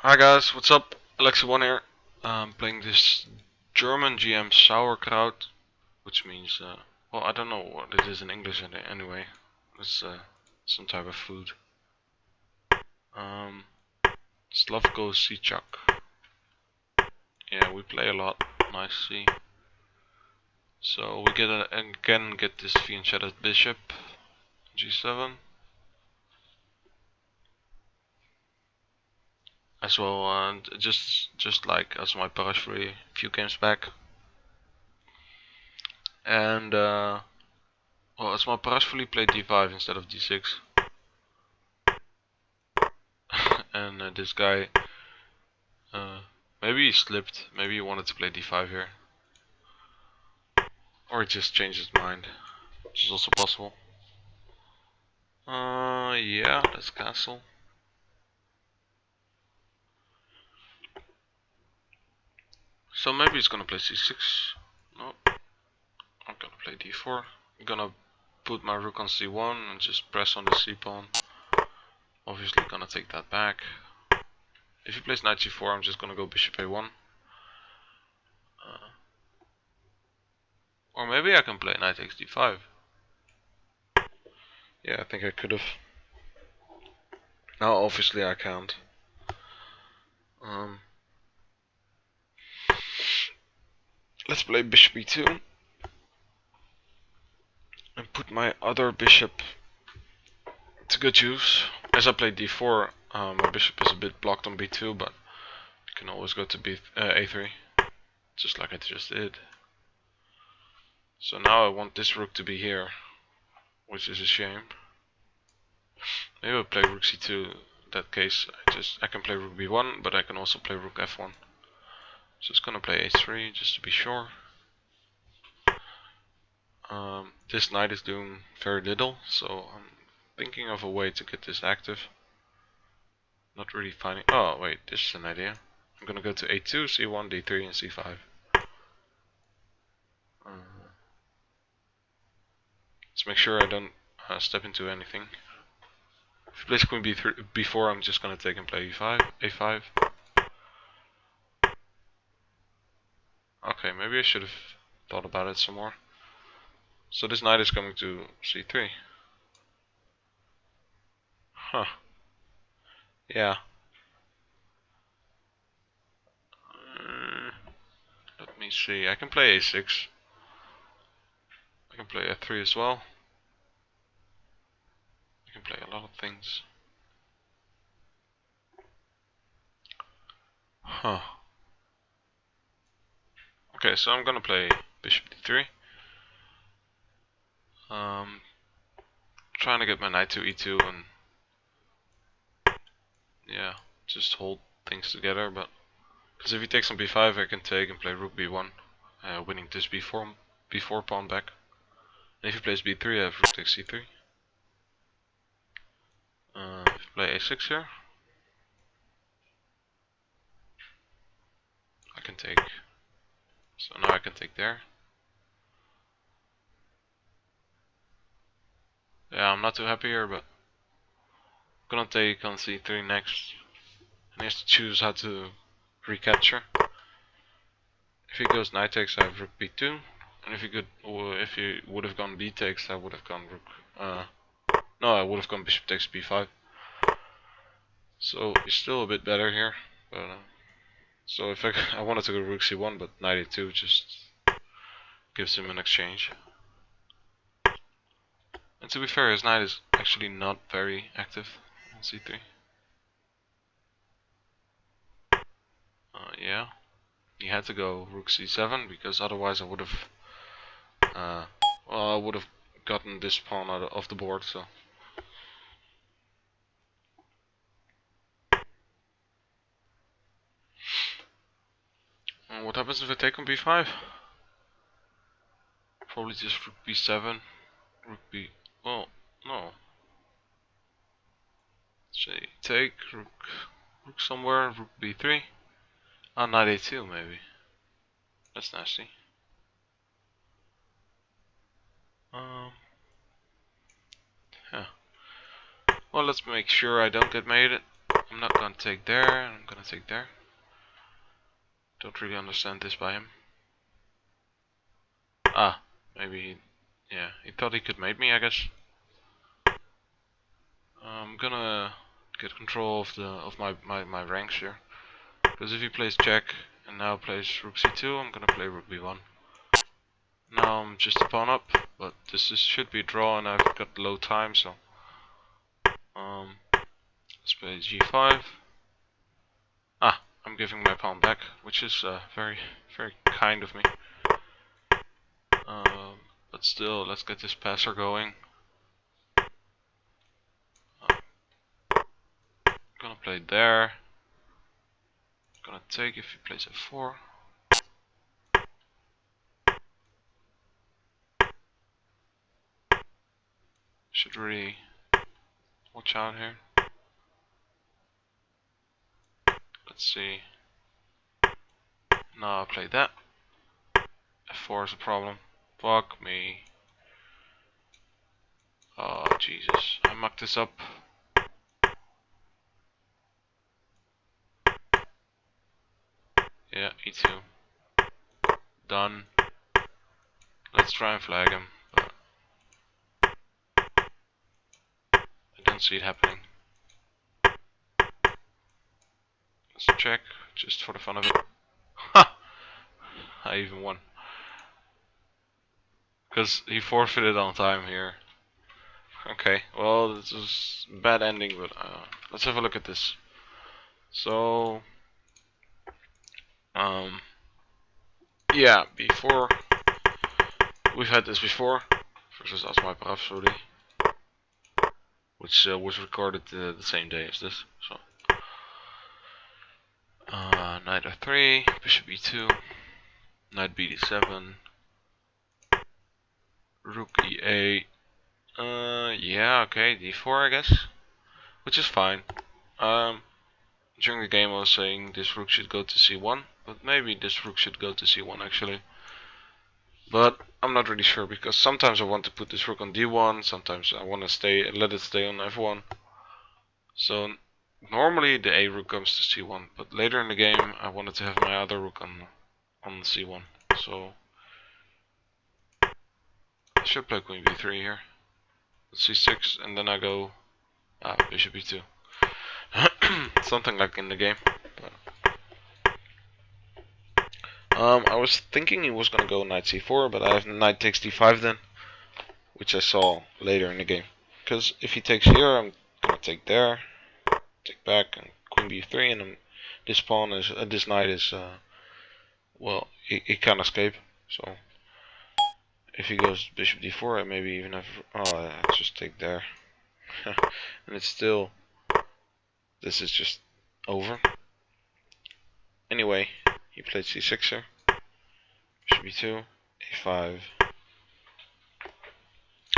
Hi guys, what's up? alexy1 here. I'm playing this German GM Sauerkraut, which means, well, I don't know what it is in English anyway. It's some type of food. Slavko Cicak. Yeah, we play a lot. Nice see. So we again get this fianchetted bishop, g7. As well, and just like as my Parashvili a few games back. And well, as my Parashvili played d5 instead of d6. And this guy, maybe he slipped, maybe he wanted to play d5 here. Or he just changed his mind, which is also possible. Yeah, let's castle. So maybe he's gonna play c6. No, I'm gonna play d4. I'm gonna put my rook on c1 and just press on the c pawn. Obviously gonna take that back. If he plays knight g4, I'm just gonna go bishop a1. Or maybe I can play knight takes d5. Yeah, I think I could have. Now obviously I can't. Let's play bishop e2 and put my other bishop to good use. As I played d4, my bishop is a bit blocked on b2, but you can always go to a3, just like I just did. So now I want this rook to be here, which is a shame. Maybe I'll play rook c2. In that case, I can play rook b1, but I can also play rook f1. Just gonna play a3 just to be sure. This knight is doing very little, so I'm thinking of a way to get this active. Not really finding. Oh wait, this is an idea. I'm gonna go to a2, c1, d3, and c5. Let's make sure I don't step into anything. If he plays queen b4, I'm just gonna take and play e5, a5. Okay, maybe I should have thought about it some more. So this knight is coming to c3. Huh. Yeah. Let me see. I can play a6. I can play f3 as well. I can play a lot of things. Huh. Okay, so I'm gonna play bishop d3. Trying to get my knight to e2 and yeah, just hold things together. But because if he takes on b5, I can take and play rook b1, winning this b4 pawn back. And if he plays b3, I have rook takes c3. If I play a6 here, I can take. So now I can take there. Yeah, I'm not too happy here, but I'm gonna take on c3 next. And he has to choose how to recapture. If he goes knight takes, I have rook b2. And if he would have gone b takes, I would have gone rook. No, I would have gone bishop takes b5. So he's still a bit better here. But so if I wanted to go rook c1, but knight a2 just gives him an exchange. And to be fair, his knight is actually not very active on c3. Yeah, he had to go rook c7 because otherwise I would have, well, I would have gotten this pawn out of the board. So. What happens if I take on b5? Probably just rook b7, rook b. Well, no. Say take rook somewhere, rook b3. Ah, knight a2 maybe. That's nasty. Yeah. Well, let's make sure I don't get mated. I'm not gonna take there, I'm gonna take there. Don't really understand this by him. Ah, maybe, yeah, he thought he could mate me, I guess. I'm gonna get control of my ranks here. Because if he plays check and now plays rook c2, I'm gonna play rook b1. Now I'm just a pawn up, but should be a draw and I've got low time, so let's play g5. Ah, I'm giving my pawn back, which is very kind of me. But still, let's get this passer going. Gonna play there. Gonna take if he plays f4. Should really watch out here. Let's see. No, I'll play that. f4 is a problem. Fuck me. Oh, Jesus. I mucked this up. Yeah, e2. Done. Let's try and flag him, but I don't see it happening. Let's check, just for the fun of it. Ha! I even won. Because he forfeited on time here. Okay, well, this is a bad ending, but let's have a look at this. So, yeah, before, we've had this before, versus Asmai Parafsodi, which was recorded the same day as this. So, knight f3, bishop e2, knight bd7, rook e8, yeah, okay, d4 I guess, which is fine. During the game I was saying this rook should go to c1, but maybe this rook should go to c1 actually. But I'm not really sure, because sometimes I want to put this rook on d1, sometimes I want to let it stay on f1. So normally the a rook comes to c1, but later in the game I wanted to have my other rook on c1. So I should play queen b3 here. c6, and then I go bishop e2. Something like in the game. But, I was thinking he was gonna go knight c4, but I have knight takes d5 then, which I saw later in the game. Because if he takes here, I'm gonna take there, take back, and queen b3, and this pawn is this knight is well, he can't escape. So if he goes bishop d4, I maybe even have I just take there, and it's still, this is just over. Anyway, he played c6 here, bishop e2, a5.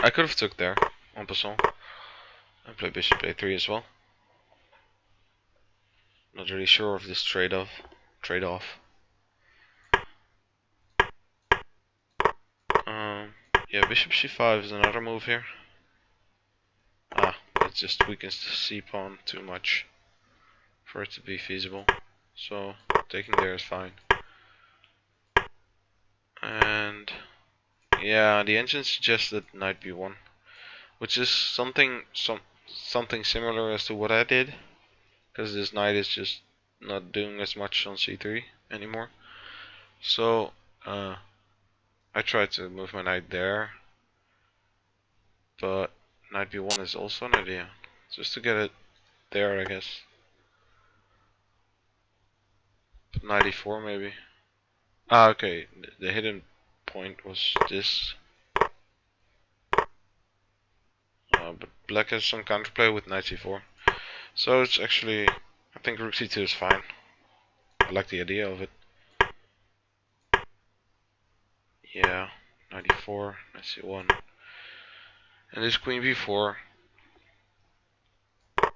I could have took there en passant. I play bishop a3 as well. Not really sure of this trade-off. Yeah, bishop c5 is another move here. It just weakens the c pawn too much for it to be feasible. So taking there is fine. And yeah, the engine suggested knight b1, which is something similar as to what I did, because this knight is just not doing as much on c3 anymore. So I tried to move my knight there, but knight b1 is also an idea, just to get it there, I guess. But knight e4 maybe. Okay, the hidden point was this. But black has some counterplay with knight c4. So it's actually, I think rook c2 is fine. I like the idea of it. Yeah, knight e4, knight c1. And this queen b4.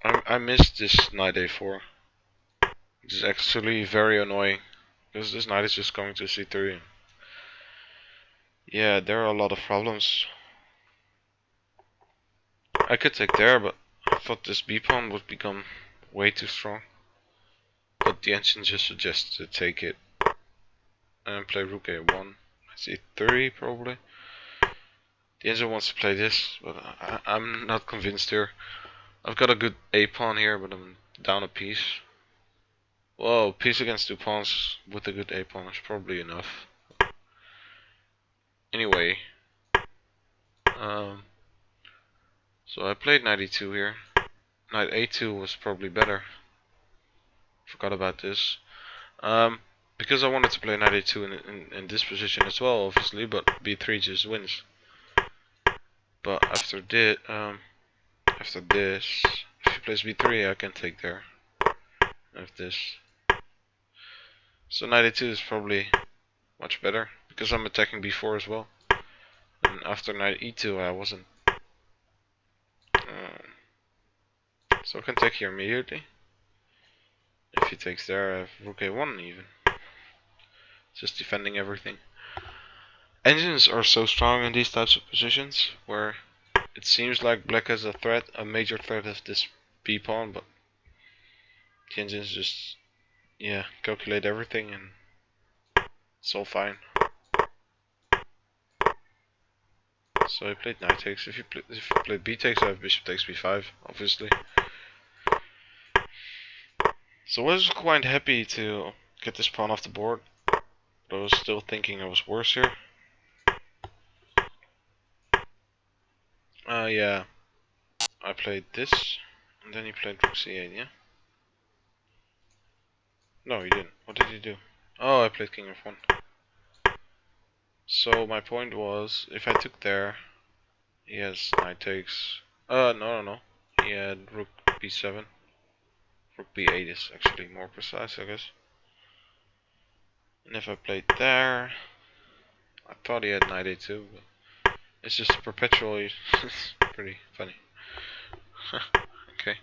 I missed this knight a4. Which is actually very annoying, because this knight is just going to c3. Yeah, there are a lot of problems. I could take there, but I thought this b pawn would become way too strong. But the engine just suggests to take it and play rook a1. c3 probably. The engine wants to play this, but I'm not convinced here. I've got a good a pawn here, but I'm down a piece. Whoa, piece against 2 pawns with a good a pawn is probably enough. Anyway, so I played knight e2 here. Knight a2 was probably better. Forgot about this. Because I wanted to play knight a2 in this position as well, obviously, but b3 just wins. But after this, if he plays b3, I can take there. If this, so knight a2 is probably much better because I'm attacking b4 as well. And after knight e2, I wasn't. So I can take here immediately. If he takes there, I have rook a1 even. Just defending everything. Engines are so strong in these types of positions where it seems like black has a threat, a major threat of this b pawn, but the engines just, yeah, calculate everything and it's all fine. So I played knight takes. If you played b takes, I have bishop takes b5, obviously. So I was quite happy to get this pawn off the board, but I was still thinking I was worse here. Yeah, I played this, and then he played rook c8, yeah? No, he didn't. What did he do? Oh, I played king f1. So my point was, if I took there, he has knight takes. No. He had rook b7. Rook b8 is actually more precise, I guess. And if I played there, I thought he had knight a2, but it's just perpetually. It's pretty funny. Okay.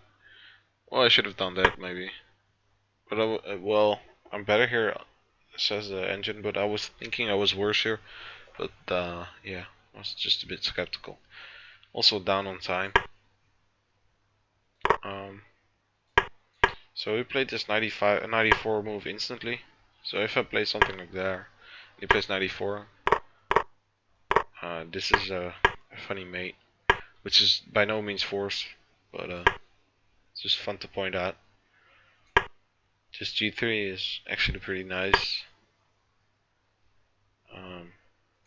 Well, I should have done that maybe. But well, I'm better here, says the engine. But I was thinking I was worse here. But yeah, I was just a bit skeptical. Also down on time. So we played this 94 move instantly. So if I play something like that, he plays 94. This is a funny mate, which is by no means forced, but it's just fun to point out. This g3 is actually pretty nice.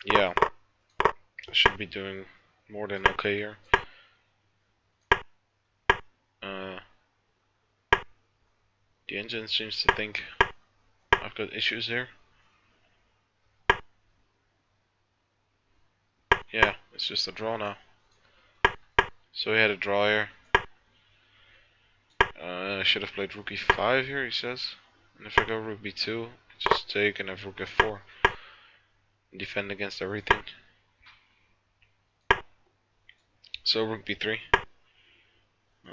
Yeah, I should be doing more than okay here. The engine seems to think I've got issues here. Yeah, it's just a draw now. So he had a draw here. I should have played rook e5 here, he says. And if I go rook b2, just take and have rook f4. Defend against everything. So rook b3.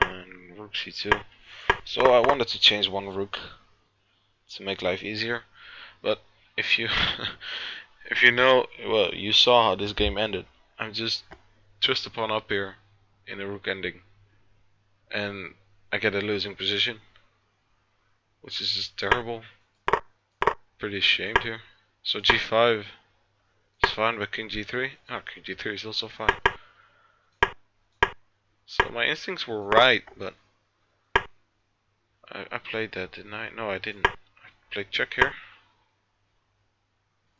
And rook c2. So I wanted to change one rook to make life easier. But if you if you know, well, you saw how this game ended. I'm just twist the pawn up here in a rook ending. And I get a losing position, which is just terrible. Pretty ashamed here. So g5 is fine, but king g3. Oh, king g3 is also fine. So my instincts were right, but I played that, didn't I? No, I didn't. I played check here.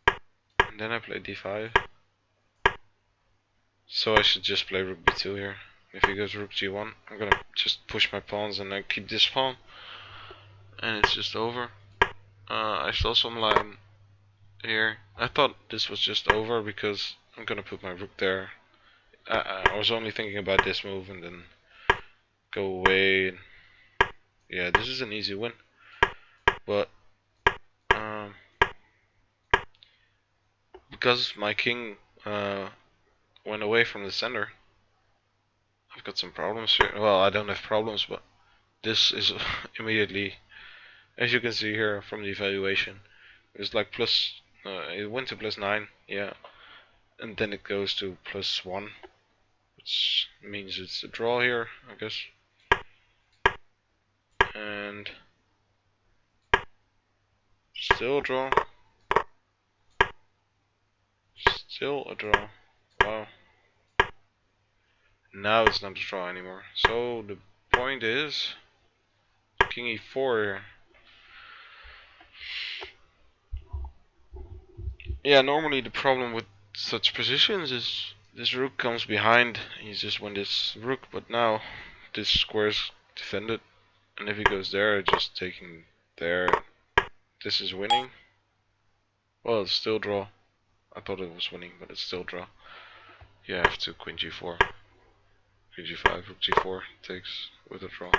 And then I played d5. So I should just play rook b2 here. If he goes rook g1, I'm gonna just push my pawns and then keep this pawn. And it's just over. I saw some line here. I thought this was just over because I'm gonna put my rook there. I was only thinking about this move and then go away. And yeah, this is an easy win. But because my king went away from the center, I've got some problems here. Well, I don't have problems, but this is immediately, as you can see here from the evaluation, it's like plus. It went to +9, yeah, and then it goes to +1, which means it's a draw here, I guess. And still a draw. Still a draw. Wow. Now it's not a draw anymore. So the point is King e4. Yeah, normally the problem with such positions is this rook comes behind, you just win this rook, but now this square is defended, and if he goes there, just taking there, this is winning. Well, it's still draw. I thought it was winning, but it's still draw. You have to queen g4, queen g5, rook g4 takes with a draw.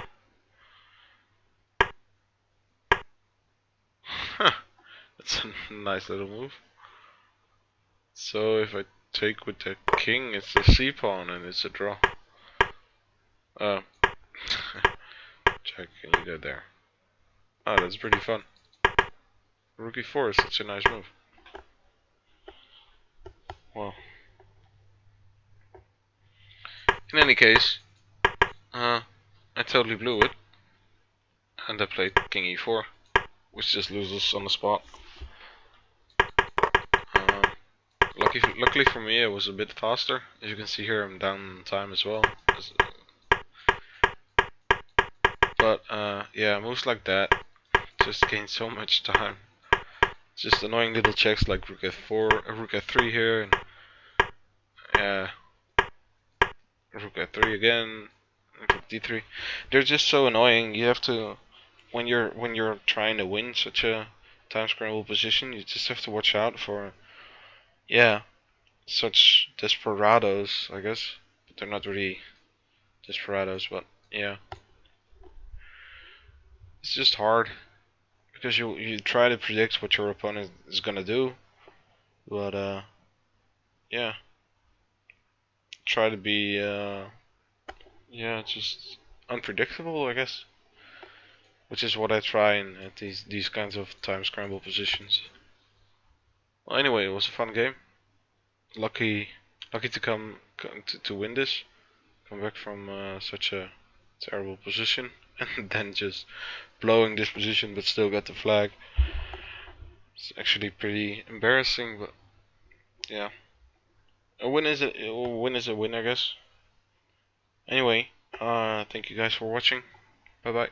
That's a nice little move. So if I take with the king, it's the c pawn and it's a draw. Check, can you go there? Oh, that's pretty fun. Rook e4 is such a nice move. Well, in any case, I totally blew it, and I played king e4, which just loses on the spot. Luckily for me, it was a bit faster. As you can see here, I'm down in time as well. But yeah, moves like that just gain so much time. Just annoying little checks like rook f4, rook f3 here, and rook f3 again, rook d3. They're just so annoying. You have to, when you're trying to win such a time scramble position, you just have to watch out for, yeah, such desperados, I guess. But they're not really desperados, but yeah, it's just hard because you try to predict what your opponent is gonna do, but yeah, try to be yeah, just unpredictable, I guess. Which is what I try in at these kinds of time scramble positions. Well, anyway, it was a fun game. Lucky to come to win this. Come back from such a terrible position, and then just blowing this position, but still got the flag. It's actually pretty embarrassing, but yeah, a win is a win, I guess. Anyway, thank you guys for watching. Bye bye.